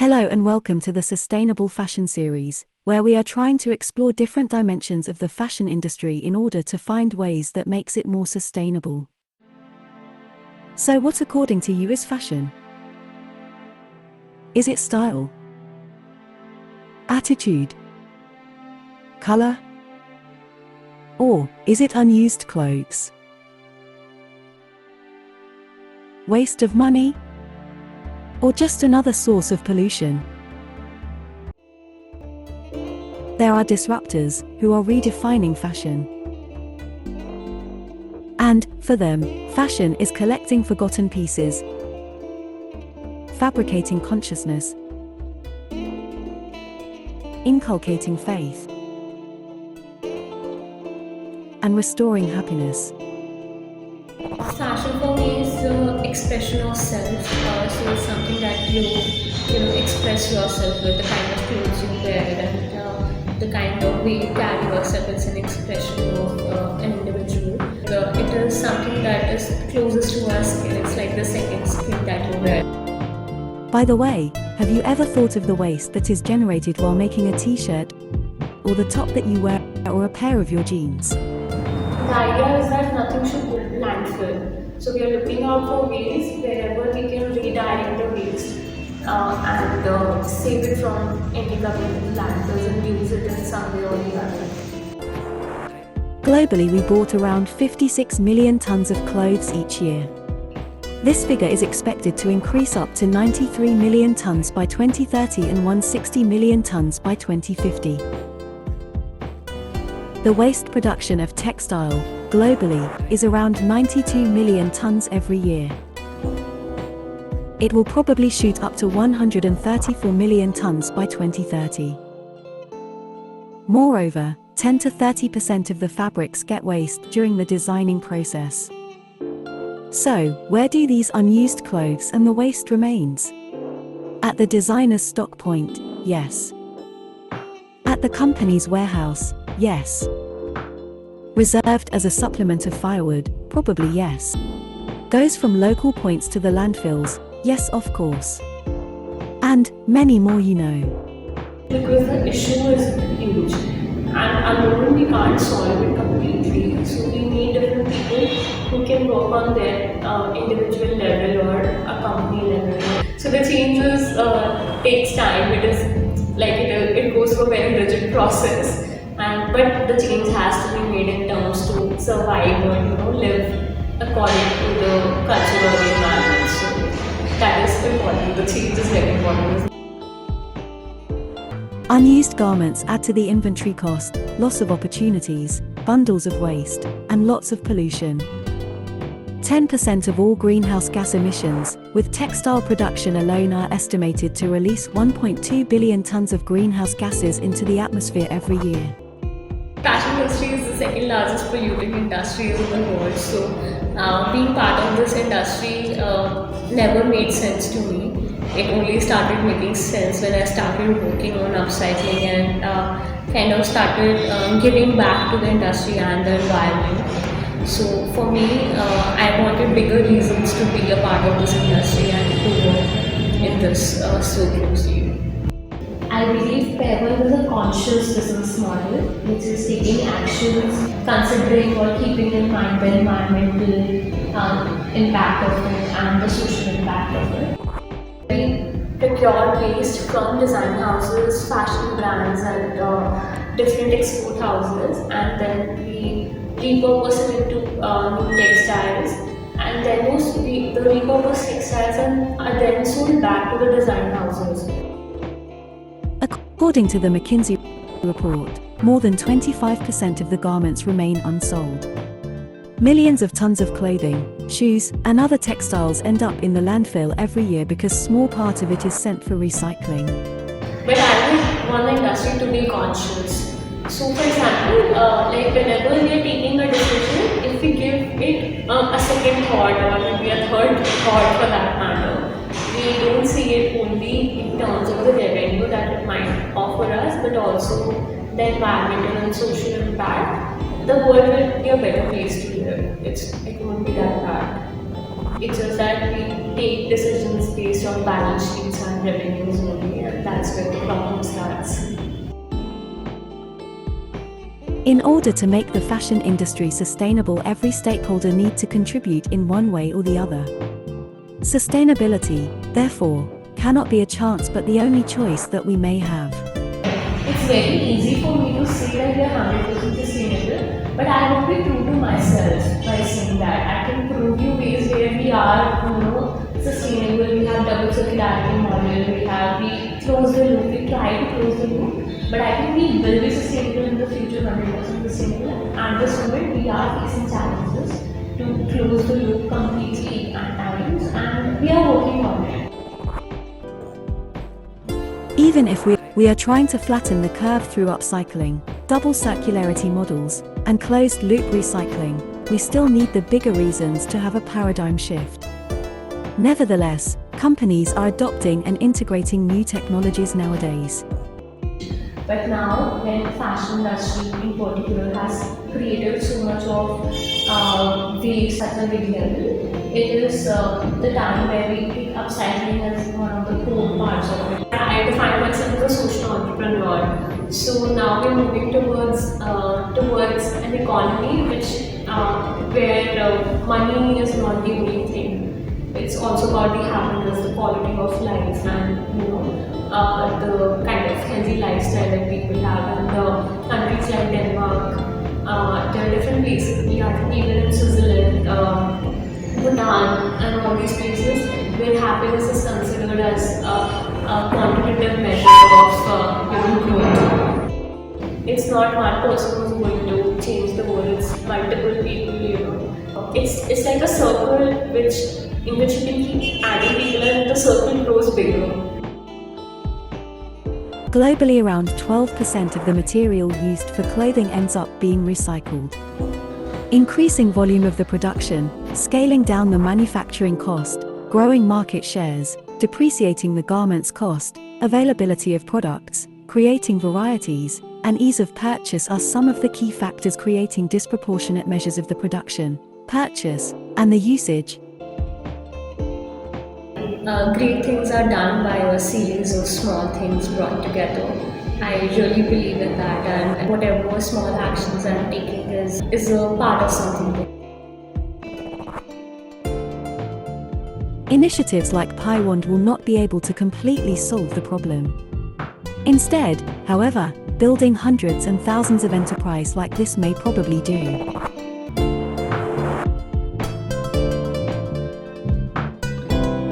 Hello and welcome to the Sustainable Fashion series, where we are trying to explore different dimensions of the fashion industry in order to find ways that makes it more sustainable. So what according to you is fashion? Is it style? Attitude? Color? Or is it unused clothes? Waste of money? Or just another source of pollution? There are disruptors who are redefining fashion. And, for them, fashion is collecting forgotten pieces, fabricating consciousness, inculcating faith, and restoring happiness. Fashion for me is the expression of self. So it's something that you express yourself with, the kind of clothes you wear and the kind of way you carry yourself. It's an expression of an individual. It is something that is closest to our skin. It's like the second skin that you wear. By the way, have you ever thought of the waste that is generated while making a t-shirt, or the top that you wear, or a pair of your jeans? The idea is that nothing should go to landfill. So we are looking out for ways wherever we can redirect the waste and save it from ending up in landfills and use it in some way or the other. Globally, we bought around 56 million tons of clothes each year. This figure is expected to increase up to 93 million tons by 2030 and 160 million tons by 2050. The waste production of textile, globally, is around 92 million tons every year. It will probably shoot up to 134 million tons by 2030. Moreover, 10 to 30% of the fabrics get waste during the designing process. So, where do these unused clothes and the waste remains? At the designer's stock point, yes. At the company's warehouse, yes. Reserved as a supplement of firewood, probably yes. Goes from local points to the landfills, yes of course. And many more you know. Because the issue is huge and alone we can't solve it completely. So we need different people who can work on their individual level or a company level. So the changes takes time. It is like it goes through a very rigid process. But the change has to be made in terms to survive or live according to the culture or the environment. So that is important. The change is very important. Unused garments add to the inventory cost, loss of opportunities, bundles of waste, and lots of pollution. 10% of all greenhouse gas emissions, with textile production alone, are estimated to release 1.2 billion tons of greenhouse gases into the atmosphere every year. Fashion industry is the second largest polluting industry in the world. So being part of this industry never made sense to me. It only started making sense when I started working on upcycling and kind of started giving back to the industry and the environment. So for me, I wanted bigger reasons to be a part of this industry and to work in this so closely. I believe Paiwand is a conscious business model which is taking actions, considering or keeping in mind the environmental impact of it and the social impact of it. We procure waste from design houses, fashion brands and different export houses, and then we repurpose it into new textiles, and then the repurposed textiles are then sold back to the design houses. According to the McKinsey report, more than 25% of the garments remain unsold. Millions of tons of clothing, shoes, and other textiles end up in the landfill every year because a small part of it is sent for recycling. But I would want the industry to be conscious. So for example, like whenever we are taking a decision, if we give it a second thought or maybe a third thought for that matter, we don't see it only in terms of the revenue that it might offer us, but also the environmental and social impact. The world will be a better place to live. It won't be that bad. It's just that we take decisions based on balance sheets and revenues only, and that's where the problem starts. In order to make the fashion industry sustainable, every stakeholder needs to contribute in one way or the other. Sustainability, therefore, cannot be a chance but the only choice that we may have. It's very easy for me to say that we are 100% sustainable, but I will be true to myself by saying that. I can prove you ways where we are, sustainable. We have double circularity model. We close the loop. We try to close the loop, but I think we will be sustainable in the future, 100% sustainable. At this moment, we are facing challenges to close the loop completely at times, and we are working on it. Even if we are trying to flatten the curve through upcycling, double circularity models, and closed-loop recycling, we still need the bigger reasons to have a paradigm shift. Nevertheless, companies are adopting and integrating new technologies nowadays. But now, when fashion industry in particular has created so much of waste at a big level, it is the time where we take upcycling as one of the core parts of it. I define myself as a social entrepreneur. So now we're moving towards an economy where money is not the only thing. It's also about the happiness, the quality of life, and the kind of healthy lifestyle that people have. And the countries like Denmark, there are different places. We are even in Switzerland, Bhutan, and all these places where happiness is considered as a quantitative measure of growth. It's not one person who's going to change the world. It's multiple people. It's like a circle in which you can keep adding people, and the circle grows bigger. Globally, around 12% of the material used for clothing ends up being recycled. Increasing volume of the production, scaling down the manufacturing cost, growing market shares, depreciating the garment's cost, availability of products, creating varieties, and ease of purchase are some of the key factors creating disproportionate measures of the production, purchase, and the usage. Great things are done by a series of small things brought together. I really believe in that, and whatever small actions I'm taking is a part of something big. Initiatives like Paiwand will not be able to completely solve the problem. Instead, however, building hundreds and thousands of enterprises like this may probably do.